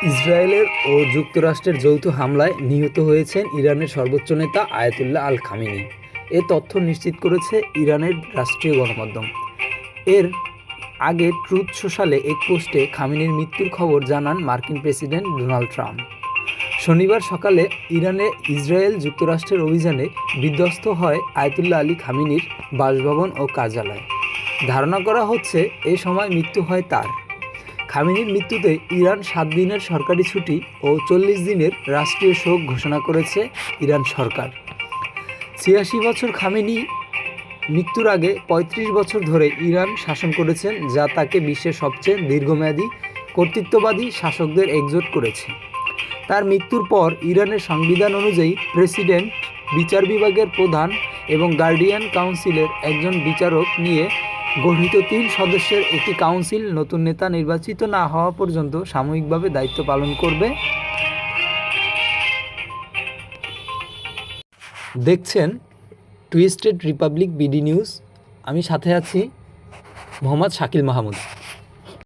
ইসরায়েলের ও যুক্তরাষ্ট্রের যৌথ হামলায় নিহত হয়েছেন ইরানের সর্বোচ্চ নেতা আয়াতুল্লাহ আল খামেনি। এ তথ্য নিশ্চিত করেছে ইরানের রাষ্ট্রীয় গণমাধ্যম। এর আগে ট্রুথ সোশ্যালে এক পোস্টে খামেনির মৃত্যুর খবর জানান মার্কিন প্রেসিডেন্ট ডোনাল্ড ট্রাম্প। শনিবার সকালে ইরানে ইসরায়েল যুক্তরাষ্ট্রের অভিযানে বিধ্বস্ত হয় আয়াতুল্লাহ আলী খামেনির বাসভবন ও কার্যালয়। ধারণা করা হচ্ছে এ সময় মৃত্যু হয় তার। খামেনির মৃত্যুতে ইরান 7 দিনের সরকারি ছুটি ও 40 দিনের রাষ্ট্রীয় শোক ঘোষণা করেছে ইরান সরকার। 86 বছর খামেনি মৃত্যুর আগে 35 বছর ধরে ইরান শাসন করেছেন, যা তাকে বিশ্বের সবচেয়ে দীর্ঘমেয়াদী কর্তৃত্ববাদী শাসকদের একজোট করেছে। তার মৃত্যুর পর ইরানের সংবিধান অনুযায়ী প্রেসিডেন্ট, বিচার বিভাগের প্রধান এবং গার্ডিয়ান কাউন্সিলের একজন বিচারক নিয়ে গঠিত 3 সদস্যের একটি কাউন্সিল নতুন নেতা নির্বাচিত না হওয়া পর্যন্ত সাময়িকভাবে দায়িত্ব পালন করবে। দেখছেন টুইস্টেড রিপাবলিক বিডি নিউজ। আমি সাথে আছি মোহাম্মদ শাকিল মাহমুদ।